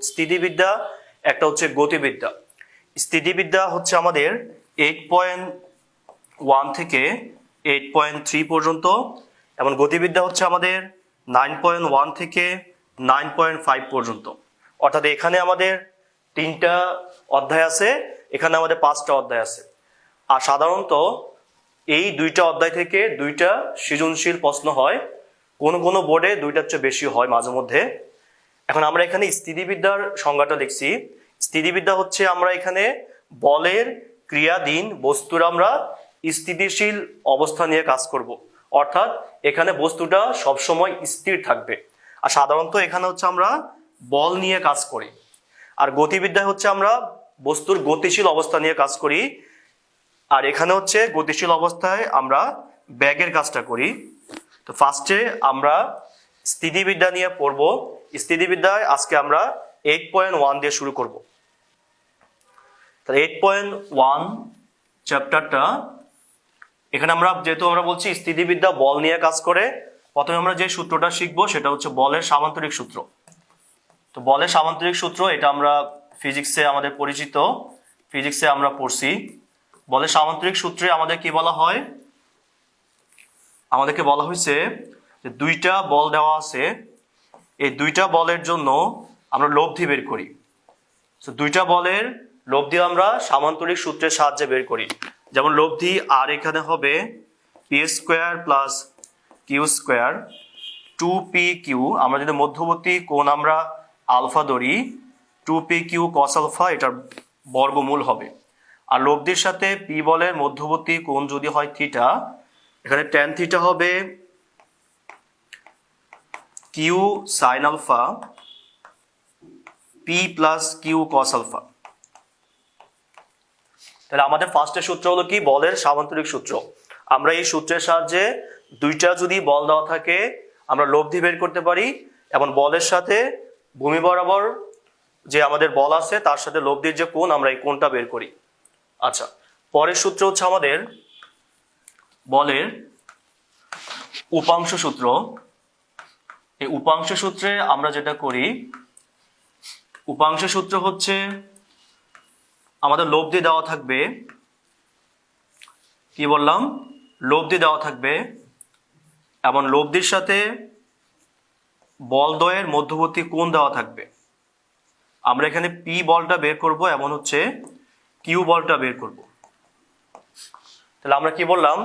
স্থিতিবিদ্যা, একটা হচ্ছে গতিবিদ্যা। স্থিতিবিদ্যা হচ্ছে আমাদের 8.1 থেকে 8.3 পর্যন্ত, এবং গতিবিদ্যা হচ্ছে আমাদের 9.1 থেকে 9.5 পর্যন্ত। অর্থাৎ এখানে আমাদের 3টা অধ্যায় আছে, এখানে আমাদের 5টা অধ্যায় আছে। আর সাধারণত এই 2টা অধ্যায় থেকে 2টা সৃজনশীল প্রশ্ন হয়, কোন কোন বোর্ডে 2টার চেয়ে বেশি হয় মাঝে মধ্যে। এখন আমরা এখানে স্থিতিবিদ্যার সংজ্ঞাটা লিখছি। স্থিতিবিদ্যা হচ্ছে আমরা এখানে বলের ক্রিয়াধীন বস্তুর আমরা স্থিতিশীল অবস্থা নিয়ে কাজ করব, অর্থাৎ এখানে বস্তুটা সবসময় স্থির থাকবে। আর সাধারণত এখানে হচ্ছে আমরা বল নিয়ে কাজ করি। আর গতিবিদ্যা হচ্ছে আমরা বস্তুর গতিশীল অবস্থা নিয়ে কাজ করি। আর এখানে হচ্ছে গতিশীল অবস্থায় আমরা ব্যাগের কাজটা করি। তো ফার্স্টে আমরা স্থিতিবিদ্যা নিয়ে পড়ব। স্থিতিবিদ্যায় আজকে আমরা 8.1 দিয়ে শুরু করব। তাহলে 8.1 চ্যাপ্টারটা, এখানে আমরা যেহেতু আমরা বলছি স্থিতিবিদ্যা বল নিয়ে কাজ করে, প্রথমে আমরা যে সূত্রটা শিখবো সেটা হচ্ছে বলের সামান্তরিক সূত্র। তো বলের সামান্তরিক সূত্র এটা আমরা ফিজিক্সে আমাদের পরিচিত, ফিজিক্সে আমরা পড়ছি। বলের সামান্তরিক সূত্রে আমাদের কি বলা হয়, আমাদেরকে বলা হয়েছে যে 2টা বল দেওয়া আছে, এই 2টা বলের জন্য আমরা লব্ধি বের করি। তো 2টা বলের লব্ধি আমরা সামান্তরিক সূত্রের সাহায্যে বের করি। যেমন লব্ধি আর এখানে হবে p² প্লাস q², 2pq। আমরা যদি মধ্যবর্তী কোণ আমরা আলফা ধরি, 2pq cos আলফা এটার বর্গমূল হবে। আর লব্ধির সাথে p বলের মধ্যবর্তী কোণ যদি হয় থিটা, এখানে tan থিটা হবে q sin আলফা p প্লাস q cos আলফা। তাহলে আমাদের ফার্স্টের সূত্র হলো কি, বলের সামান্তরিক সূত্র। আমরা এই সূত্রের সাহায্যে 2টা যদি বল দেওয়া থাকে আমরা লব্ধি বের করতে পারি, এবং বলের সাথে ভূমি বরাবর যে আমাদের বল আছে তার সাথে লব্ধির যে কোণ আমরা এই কোণটা বের করি। আচ্ছা, পরের সূত্র হচ্ছে আমাদের বলের উপাংশ সূত্র। এই উপাংশ সূত্রে আমরা যেটা করি, উপাংশ সূত্র হচ্ছে আমাদের লব্ধি দেওয়া থাকবে, কি বললাম, লব্ধি দেওয়া থাকবে, এবং লব্ধির সাথে বলদ্বয়ের মধ্যবর্তী কোণ দেওয়া থাকবে। আমরা এখানে পি বলটা বের করব, এমন হচ্ছে কিউ বলটা বের করব। তাহলে আমরা কি বললাম,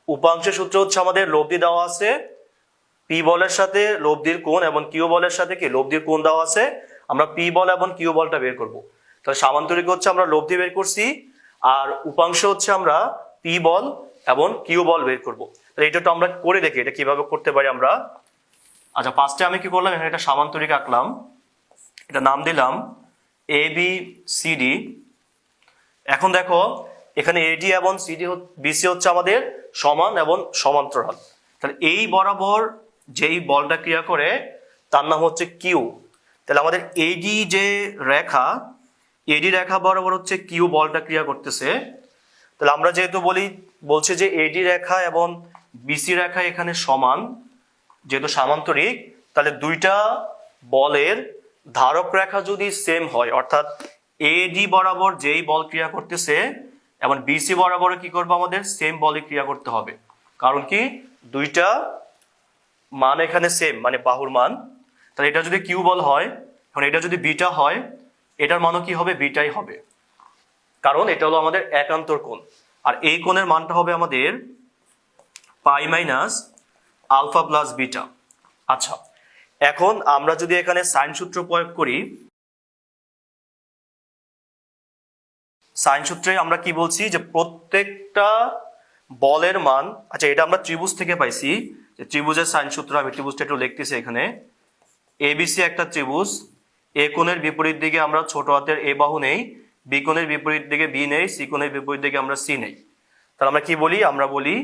উপাংশ সূত্র হচ্ছে আমাদের লব্ধি দেওয়া আছে, পি বলের সাথে লব্ধির কোণ এবং কিউ বলের সাথে কি লব্ধির কোণ দেওয়া আছে, আমরা পি বল এবং কিউ বলটা বের করব। তাহলে সামান্তরিক হচ্ছে আমরা লব্ধি বের করছি, আর উপাংশ হচ্ছে আমরা পি বল এবং কিউ বল বের করব। তাহলে এটা তো আমরা করে দেখি এটা কিভাবে করতে পারি আমরা। আচ্ছা, ফার্স্টে আমি কি করলাম, এখানে একটা সামান্তরিক আঁকলাম, এটা নাম দিলাম ABCD। এখন দেখো এখানে AD এবং BC হচ্ছে আমাদের সমান এবং সমান্তরাল। তাহলে এই বরাবর যেই বলটা ক্রিয়া করে তার নাম হচ্ছে কিউ। তাহলে আমাদের AD যে রেখা, AD রেখা বরাবর হচ্ছে কিউ বলটা ক্রিয়া করতেছে। তাহলে আমরা যেহেতু বলছি যে AD রেখা এবং BC রেখা এখানে সমান, যেহেতু সামান্তরিক, তাহলে 2টা বলের ধারক রেখা যদি সেম হয়, অর্থাৎ AD বরাবর যেই বল ক্রিয়া করতেছে এবং BC বরাবর কি করবো, আমাদের সেম বলে ক্রিয়া করতে হবে। কারণ কি, 2টা মান এখানে সেম, মানে বাহুর মান। তাহলে এটা যদি কিউ বল হয়, এখন এটা যদি বিটা হয়, এটার মানও কি হবে, বিটাই হবে, কারণ এটা হলো আমাদের একান্তর কোণ। আর এই কোণের মানটা হবে আমাদের পাই মাইনাস আলফা প্লাস বিটা। আচ্ছা, এখন আমরা যদি এখানে সাইন সূত্র প্রয়োগ করি, সাইন সূত্রে আমরা কি বলছি যে প্রত্যেকটা বলের মান, আচ্ছা এটা আমরা ত্রিভুজ থেকে পাইছি, যে ত্রিভুজের সাইন সূত্র, আমি ত্রিভুজটা একটু লিখতেছি এখানে। ABC একটা ত্রিভুজ, এ কোণের বিপরীত দিকে আমরা ছোট হাতের এ বাহু নেই, বি কোণের বিপরীত দিকে বি নেই, সি কোণের বিপরীত দিকে আমরা সি নেই। তাহলে আমরা কি বলি, আমরা বলি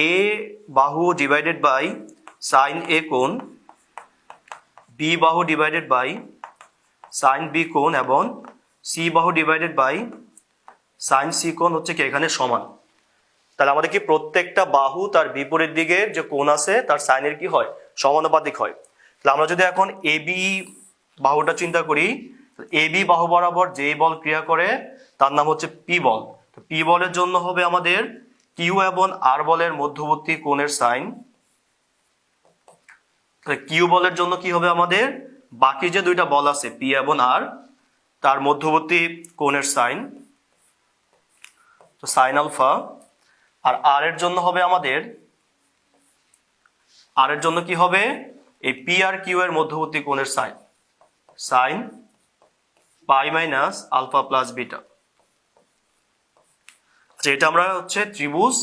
এ বাহু ডিভাইডেড বাই সাইন এ কোণ, বি বাহু ডিভাইডেড বাই সাইন বি কোণ, এবং সি বাহু ডিভাইডেড বাই সাইন সি কোণ হচ্ছে কি এখানে সমান। তাহলে আমাদের কি প্রত্যেকটা বাহু তার বিপরীত দিকের যে কোণ আছে তার সাইনের কি হয়, সমানুপাতিক হয়। তাহলে আমরা যদি এখন AB বাহুটা চিন্তা করি, AB বাহু বরাবর যেই বল ক্রিয়া করে তার নাম হচ্ছে পি বল। তো পি বলের জন্য হবে আমাদের কিউ এবং আর বলের মধ্যবর্তী কোণের সাইন। কিউ বলের জন্য কি হবে আমাদের বাকি যে দুইটা বল আছে পি এবং আর তার মধ্যবর্তী কোণের সাইন, তো সাইন আলফা। আর আর এর জন্য হবে আমাদের, আর এর জন্য কি হবে এই পি আর কিউ এর মধ্যবর্তী কোণের sine, sine pi minus alpha plus beta. এটা আমরা হচ্ছে ত্রিভুজ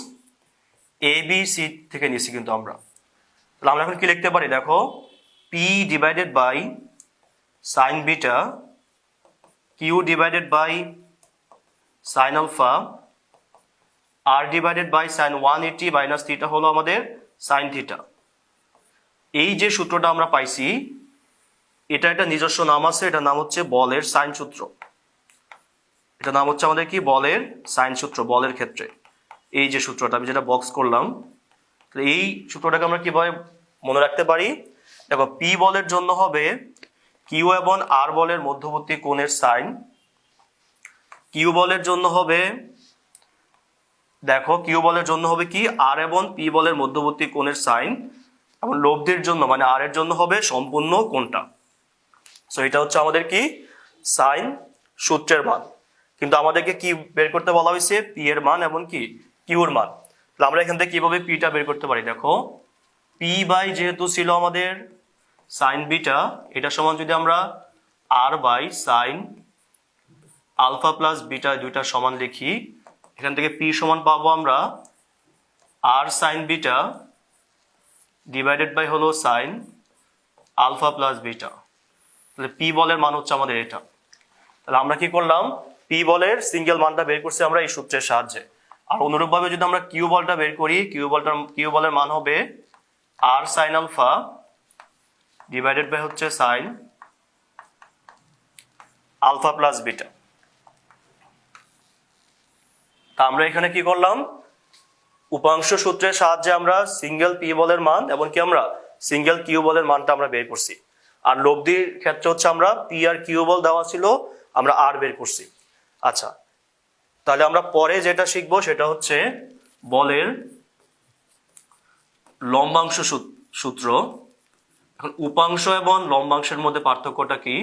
এ বি সি থেকে নিছি কিন্তু আমরা। তাহলে আমরা এখন কি লিখতে পারি দেখো, P divided by sine beta, Q divided by sine alpha, আর divided by sine 180 minus theta হলো আমাদের সাইন থিটা। এই যে সূত্রটা আমরা পাইছি এটা একটা নিজস্ব নাম আছে, এটার নাম হচ্ছে বলের সাইন সূত্র। এটা নাম হচ্ছে আমাদের কি বলের সাইন সূত্র। বলের ক্ষেত্রে এই যে সূত্রটা আমি যেটা বক্স করলাম, এই সূত্রটাকে আমরা কিভাবে মনে রাখতে পারি দেখো, পি বলের জন্য হবে কিউ এবং আর বলের মধ্যবর্তী কোণের সাইন, কিউ বলের জন্য হবে দেখো কিউ বলের জন্য হবে কি আর এবং পি বলের মধ্যবর্তী কোণের সাইন, এবং লব্ধির জন্য মানে আর এর জন্য হবে সম্পূর্ণ কোণটা। সো এটা হচ্ছে আমাদের কি সাইন সূত্রের মান। কিন্তু আমাদেরকে কি বের করতে বলা হয়েছে পি এর মান এবং কি কিউর মান। তাহলে আমরা এখান থেকে কিভাবে পিটা বের করতে পারি দেখো, পি বাই যেহেতু ছিল আমাদের সাইন বিটা, এটা সমান যদি আমরা R by sine alpha plus beta দুইটা সমান লিখি, এখান থেকে পি সমান পাবো আমরা R sine beta divided by হলো সাইন আলফা প্লাস বিটা। তাহলে পি বলের মান হচ্ছে আমাদের এটা। তাহলে আমরা কি করলাম, পি বলের সিঙ্গেল মানটা বের করছি আমরা এই সূত্রের সাহায্যে। আর অনুরূপভাবে যদি আমরা কিউ বলটা বের করি, কিউ বলের মান হবে আর সাইন আলফা ডিভাইডেড বাই হচ্ছে সাইন আলফা প্লাস বিটা। তা আমরা এখানে কি করলাম, উপাংশ সূত্রের সাহায্যে আমরা সিঙ্গেল পি বলের মান এবং কি আমরা সিঙ্গেল কিউ বলের মানটা আমরা বের করছি। আর লব্ধির ক্ষেত্রে হচ্ছে আমরা পি আর কিউ বল দেওয়া ছিল, আমরা আর বের করছি। আচ্ছা, তাহলে আমরা পরে যেটা শিখবো সেটা হচ্ছে বলের লম্বাংশ সূত্র। এখন উপাংশ এবং লম্বাংশের মধ্যে পার্থক্যটা কি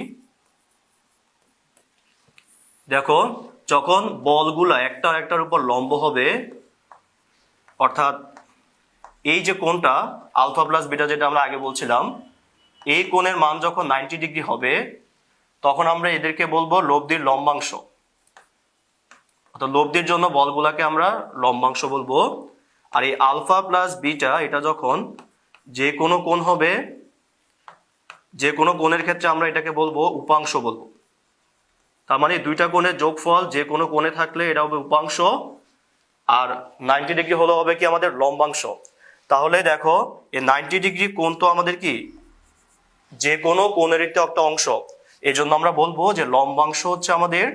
দেখো, যখন বলগুলা একটার একটার উপর লম্ব হবে, অর্থাৎ এই যে কোণটা আলফা প্লাস বিটা যেটা আমরা আগে বলছিলাম, এই কোণের মান যখন 90 ডিগ্রি হবে তখন আমরা এদেরকে বলবো লব্ধির লম্বাংশ। অর্থাৎ লব্ধির জন্য বলগুলাকে আমরা লম্বাংশ বলবো। আর এই আলফা প্লাস বিটা এটা যখন যে কোনো কোণ হবে, যে কোনো কোণের ক্ষেত্রে আমরা এটাকে বলবো উপাংশ বলবো। তার মানে দুইটা কোণের যোগফল যে কোনো কোণে থাকলে এটা হবে উপাংশ, আর 90 ডিগ্রি হলো হবে কি আমাদের লম্বাংশ। তাহলে দেখো এই 90 ডিগ্রি কোণ তো আমাদের কি যে কোনো কোণের একটা অংশ, এই জন্য আমরা বলবো যে লম্বাংশ হচ্ছে আমাদের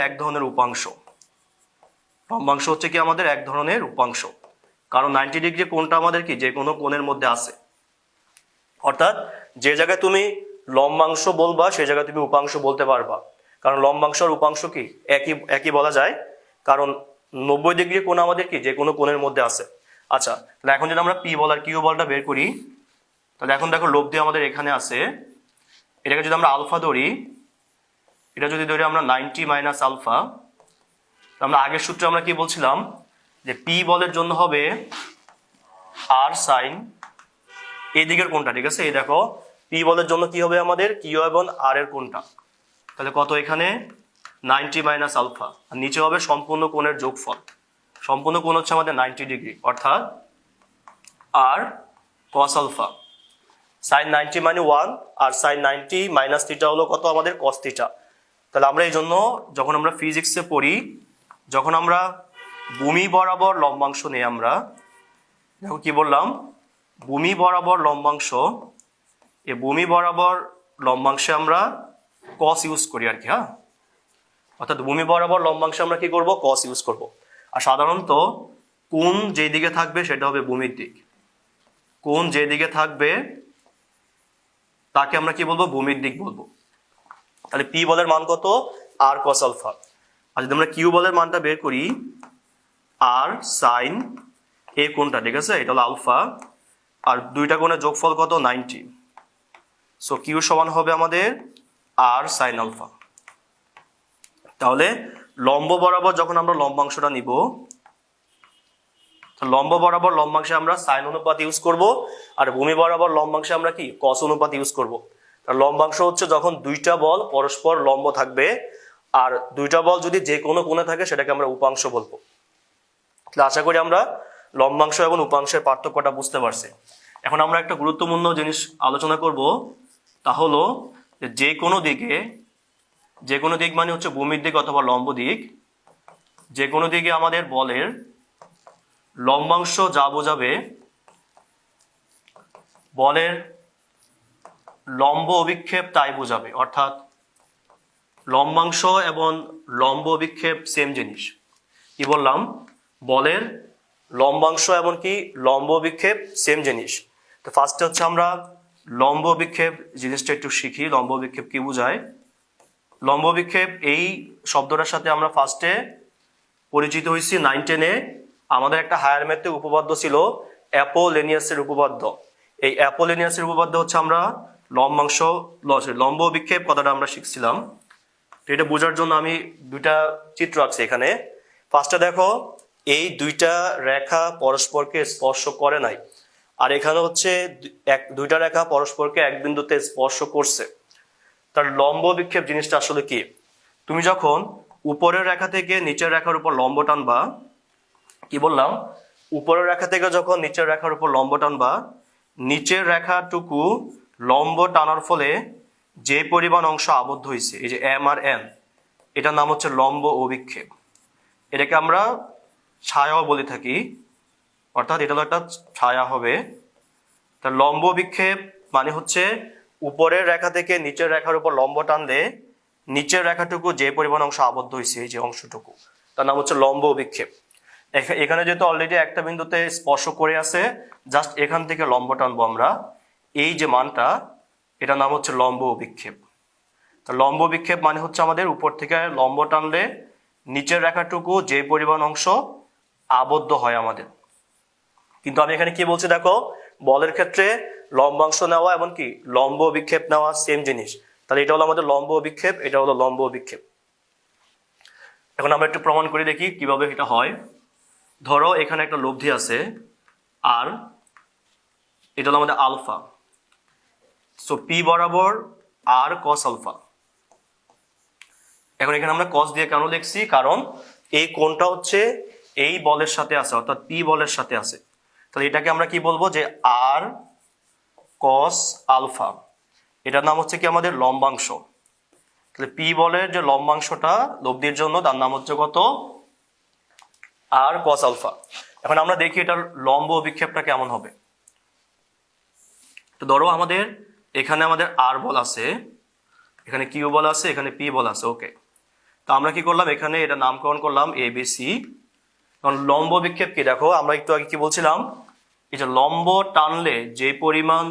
এক ধরনের উপাংশ। লম্বাংশ হচ্ছে কি আমাদের এক ধরনের উপাংশ, কারণ 90 ডিগ্রি কোণটা আমাদের কি যে কোনো কোণের মধ্যে আছে। অর্থাৎ যে জায়গায় তুমি লম্বাংশ বলবা সেই জায়গায় তুমি উপাংশ বলতে পারবা, কারণ লম্বাংশ আর উপাংশ কি একই বলা যায়, কারণ 90 ডিগ্রি কোণ আমাদের কি যে কোনো কোণের মধ্যে আছে। আচ্ছা, তাহলে এখন যদি আমরা পি বল আর কিউ বলটা বের করি, তাহলে এখন দেখো লব্ধি আমাদের এখানে আছে, এটাকে যদি আমরা আলফা ধরি, এটা যদি ধরি আমরা 90 মাইনাস আলফা, আমরা আগের সূত্রে আমরা কি বলছিলাম যে পি বলের জন্য হবে আর সাইন এই দিকের কোণটা, ঠিক আছে। এই দেখো পি বলের জন্য কি হবে আমাদের কিউ এবং আর এর কোণটা, তাহলে কত এখানে 90 মাইনাস আলফা, আর নিচে হবে সম্পূর্ণ কোণের যোগফল। সম্পূর্ণ কোণ হচ্ছে আমাদের 90 ডিগ্রি, অর্থাৎ আর কস আলফা। সাইন 90 মানে 1, আর সাইন 90 মাইনাস থিটা হলো কত আমাদের কস থিটা। তাহলে আমরা এই জন্য যখন আমরা ফিজিক্সে পড়ি, যখন আমরা ভূমি বরাবর লম্বাংশ নেই, আমরা দেখো কি বললাম, ভূমি বরাবর লম্বাংশ, এই ভূমি বরাবর লম্বাংশে আমরা কস ইউজ করি আর কি, হ্যাঁ। অর্থাৎ ভূমি বরাবর লম্বাংশে আমরা কি করব, কস ইউজ করব। আর সাধারণত কোণ যেই দিকে থাকবে সেটা হবে ভূমির দিক, কোণ যে দিকে থাকবে তাকে আমরা কি বলবো, ভূমির দিক বলবো। তাহলে পি বলের মান কত, আর কস আলফা। আর যদি আমরা কিউ বলের মানটা বের করি, আর সাইন এ কোনটা, ঠিক আছে, এটা হলো আলফা, আর দুইটা কোণের যোগফল কত, 90। সো কিউ সমান হবে আমাদের আর সাইন আলফা। তাহলে লম্ব বরাবর যখন আমরা লম্বাংশটা নিব, লম্ব বরাবর লম্বাংশে আমরা সাইন অনুপাত ইউজ করব, আর ভূমি বরাবর লম্বাংশে আমরা কি কস অনুপাত ইউজ করব। লম্বাংশ হচ্ছে যখন দুইটা বল পরস্পর লম্ব থাকবে, আর দুইটা বল যদি যে কোনো কোণে থাকে সেটাকে আমরা উপাংশ বলবো। তাহলে আশা করি আমরা লম্বাংশ এবং উপাংশের পার্থক্যটা বুঝতে পারছি। এখন আমরা একটা গুরুত্বপূর্ণ জিনিস আলোচনা করব, তা হলো যে কোনো দিক মানে হচ্ছে ভূমির দিক অথবা লম্ব দিক, যে কোনো দিকে আমাদের বলের লম্বাংশ যা বোঝাবে, বলের লম্ব অভিক্ষেপ তাই বোঝাবে। অর্থাৎ লম্বাংশ এবং লম্ব অভিক্ষেপ সেম জিনিস। কি বললাম, বলের লম্বাংশ এবং কি লম্ব অভিক্ষেপ সেম জিনিস। তো ফার্স্টে হচ্ছে আমরা লম্ব অভিক্ষেপ জিনিসটা একটু শিখি। লম্ব অভিক্ষেপ কি বোঝায়? লম্ব অভিক্ষেপ এই শব্দটার সাথে আমরা ফার্স্টে পরিচিত হয়েছি 9, 10-এ। আমাদের একটা হায়ার ম্যাথে উপপাদ্য ছিল অ্যাপোলেনিয়াসের উপপাদ্য। এই অ্যাপোলেনিয়াসের উপপাদ্য হচ্ছে আমরা লম্ব অভিক্ষেপ কথাটা আমরা শিখছিলাম। তো এটা বোঝার জন্য আমি দুইটা চিত্র আঁকছি এখানে। ফার্স্টে দেখো, এই দুইটা রেখা পরস্পরকে স্পর্শ করে নাই, আর এখানে হচ্ছে দুইটা রেখা পরস্পরকে এক বিন্দুতে স্পর্শ করছে। তার লম্ব বিক্ষেপ জিনিসটা আসলে কি? তুমি যখন উপরের রেখা থেকে নিচের রেখার উপর লম্ব টানবা, কি বললাম, উপরের রেখা থেকে যখন নিচের রেখার উপর লম্ব টানবা, নিচের রেখাটুকু লম্ব টানার ফলে যে পরিমাণ অংশ আবদ্ধ হয়েছে, এই যে এম আর এন, এটার নাম হচ্ছে লম্ব অভিক্ষেপ। এটাকে আমরা ছায়াও বলে থাকি, অর্থাৎ এটা হলো একটা ছায়া হবে। তার লম্ব বিক্ষেপ মানে হচ্ছে উপরের রেখা থেকে নিচের রেখার উপর লম্ব টানলে নিচের রেখাটুকু যে পরিমাণ অংশ আবদ্ধ হয়েছে, এই যে অংশটুকু, তার নাম হচ্ছে লম্ব বিক্ষেপ। এখানে যেহেতু অলরেডি একটা বিন্দুতে স্পর্শ করে আছে, জাস্ট এখান থেকে লম্ব টানবো আমরা, এই যে মানটা, এটার নাম হচ্ছে লম্ব বিক্ষেপ। তো লম্ব বিক্ষেপ মানে হচ্ছে আমাদের উপর থেকে লম্ব টানলে নিচের রেখাটুকু যে পরিমাণ অংশ আবদ্ধ হয় আমাদের। কিন্তু আমি এখানে কি বলছি দেখো, বলের ক্ষেত্রে লম্বাংশ নেওয়া এবং কি লম্ব বিক্ষেপ নেওয়া সেম জিনিস। তাহলে এটা হলো আমাদের লম্ব বিক্ষেপ, এটা হলো লম্ব বিক্ষেপ। এখন আমরা একটু প্রমাণ করে দেখি কিভাবে এটা হয়। ধরো এখানে একটা লব্ধি আছে আর এটা হলো আমাদের আলফা। সো পি বরাবর আর কস আলফা। এখন এখানে আমরা কস দিয়ে কেন লিখছি? কারণ এই কোণটা হচ্ছে এই বলের সাথে আছে, অর্থাৎ পি বলের সাথে আছে। তাহলে এটাকে আমরা কি বলবো, যে আর কস আলফা, এটার নাম হচ্ছে কি আমাদের লম্বাংশ। তাহলে পি বলের যে লম্বাংশটা লব্ধির জন্য, তার নাম হচ্ছে কত, আর কস আলফা। এখন আমরা দেখি এটার লম্ব অভিক্ষেপটা কেমন হবে। তো ধরো আমাদের এখানে আমাদের আর বল আছে, এখানে কিউ বল আছে, এখানে পি বল আছে, ওকে। তো আমরা কি করলাম, এখানে এটা নামকরণ করলাম এ বি সি। কারণ লম্ব বিক্ষেপ কি, দেখো আমরা একটু আগে কি বলছিলাম, এই যে লম্ব টানলে যে পরিমাণ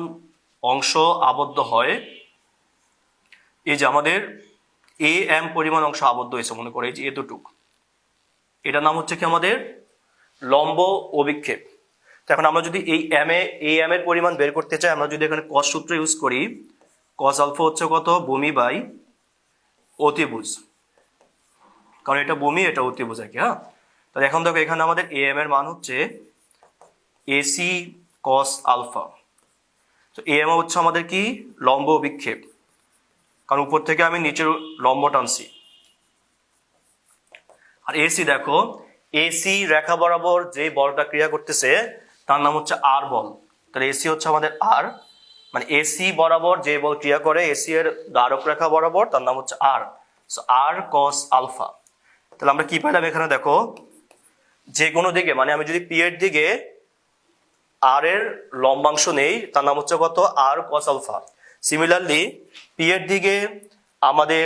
অংশ আবদ্ধ হয়, এই যে আমাদের এ এম পরিমাণ অংশ আবদ্ধ হয়েছে, মনে করে এই যে এতটুকু, এটার নাম হচ্ছে কি আমাদের লম্ব অভিক্ষেপ। তো এখন আমরা যদি এই এম এর পরিমাণ বের করতে চাই, আমরা যদি এখানে কস সূত্র ইউজ করি, কস আলফা হচ্ছে কত, ভূমি বাই অতিভুজ। কারণ এটা ভূমি, এটা অতিভুজ আর কি। হ্যাঁ, তাহলে এখন দেখো এখানে আমাদের এ এম এর মান হচ্ছে এসি কস আলফা। তো এ এম হচ্ছে আমাদের কি লম্ব অভিক্ষেপ, কারণ উপর থেকে আমি নিচের লম্ব টানছি। আর এসি দেখো, এসি রেখা বরাবর যে বলটা ক্রিয়া করতেছে তার নাম হচ্ছে আর বল। তাহলে এসি হচ্ছে আমাদের আর, মানে এসি বরাবর যে বল ক্রিয়া করে এসি এর দ্বারক রেখা বরাবর, তার নাম হচ্ছে আর। সো আর কস আলফা। তাহলে আমরা কি পেলাম এখানে দেখো, যে কোনো দিকে, মানে আমি যদি পি এর দিকে আর এর লম্বাংশ নেই, তার নাম হচ্ছে কত, আর কস আলফা। সিমিলারলি পি এর দিকে আমাদের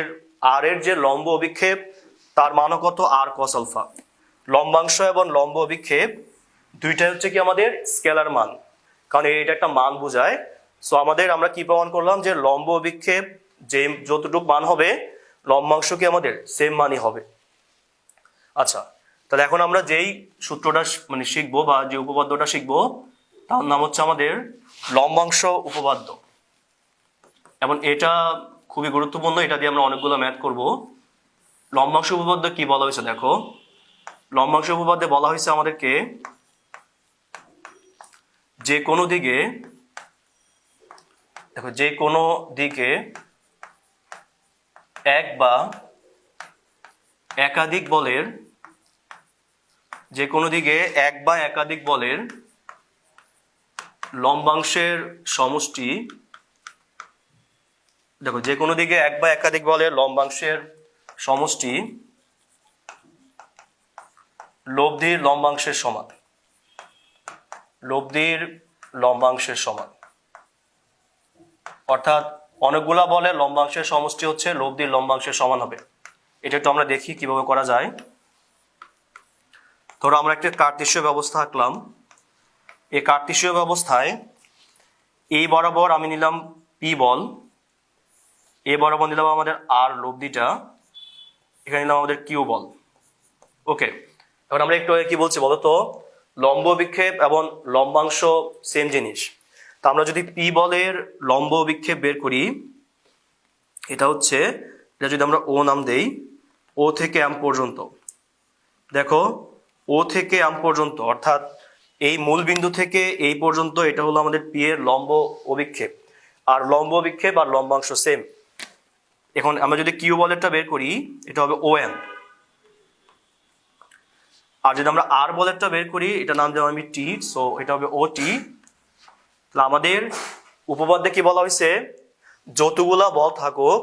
আর এর যে লম্ব অভিক্ষেপ, তার মানও কত, আর কস আলফা। লম্বাংশ এবং লম্ব অভিক্ষেপ দুইটাই হচ্ছে কি আমাদের স্কেলার মান, কারণ এটা একটা মান বোঝায়। সো আমরা কি প্রমাণ করলাম যে লম্ব অভিক্ষেপ যে যতটুকু মান হবে লম্বাংশ কি আমাদের সেম মানই হবে। আচ্ছা, তাহলে এখন আমরা যেই সূত্রটা শিখবো বা যে উপপাদ্যটা শিখবো তার নাম হচ্ছে আমাদের লম্বাংশ উপপাদ্য। এবং এটা খুবই গুরুত্বপূর্ণ, এটা দিয়ে আমরা অনেকগুলো ম্যাথ করব। লম্বাংশ উপপাদ্য কি বলা হয়েছে দেখো, লম্বাংশ উপপাদ্যে বলা হয়েছে আমাদেরকে যে কোনো দিকে দেখো যে কোনো দিকে এক বা একাধিক বলের যে কোনো দিকে এক বা একাধিক বলের লম্বাংশের সমষ্টি, দেখো যে কোনো দিকে এক বা একাধিক বলের লম্বাংশের সমষ্টি লব্ধির লম্বাংশের সমান, লব্ধির লম্বাংশের সমান। অর্থাৎ অনেকগুলা বলের লম্বাংশের সমষ্টি হচ্ছে লব্ধির লম্বাংশের সমান হবে। এটা একটু আমরা দেখি কিভাবে করা যায়। ধরো আমরা একটা কার্তেশীয় ব্যবস্থা আঁকলাম। এই কার্তেশীয় ব্যবস্থায় এই বরাবর আমি নিলাম পি বল, এ বরাবর নিলাম আমাদের আর লব্ধিটা, এখানে নিলাম আমাদের কিউ বল। ওকে, এখন আমরা একটু কি বলছি বলতো, লম্ব বিক্ষেপ এবং লম্বাংশ সেম জিনিস। তা আমরা যদি পি বলের লম্ব বিক্ষেপ বের করি, এটা যদি আমরা ও নাম দেই, ও থেকে এম পর্যন্ত, দেখো ও থেকে এম পর্যন্ত অর্থাৎ এই মূল বিন্দু থেকে এই পর্যন্ত এটা হলো আমাদের পি এর লম্ব অভিক্ষেপ। আর লম্ব অভিক্ষেপ আর লম্বাংশ সেম। এখন আমরা যদি কিউ বলেরটা বের করি, এটা হবে ও এম। আর যদি আমরা আর বলেরটা বের করি, এটা নাম দিলাম আমি টি, সো এটা হবে ও টি। তাহলে আমাদের উপপাদ্যে কি বলা হয়েছে, যতগুলা বল থাকুক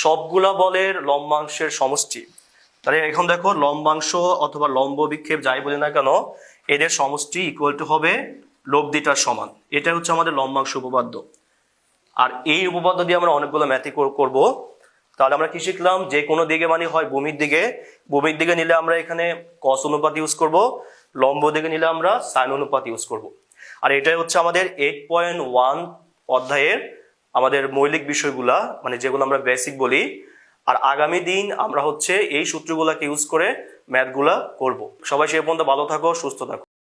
সবগুলা বলের লম্বাংশের সমষ্টি। তাহলে এখন দেখো লম্বাংশ অথবা লম্ব বিক্ষেপ যাই বলি না কেন, এদের সমষ্টি ইকুয়াল টু হবে লব্ধিটার সমান। এটা হচ্ছে আমাদের লম্বাংশ উপপাদ্য। আর এই উপপাদ্য দিয়ে আমরা অনেকগুলো ম্যাথই করব। তাহলে আমরা কি শিখলাম, যে কোনো দিকে মানে হয় ভূমির দিকে নিলে আমরা এখানে কস অনুপাত ইউজ করব, লম্ব দিকে নিলে আমরা সাইন অনুপাত ইউজ করব। আর এটাই হচ্ছে আমাদের 8.1 অধ্যায়ের আমাদের মৌলিক বিষয়গুলা, যেগুলো আমরা বেসিক বলি। আর আগামী দিন আমরা এই সূত্রগুলাকে ইউজ করে ম্যাথগুলা করব। সবাই সে পর্যন্ত ভালো থাকো, সুস্থ থাকো।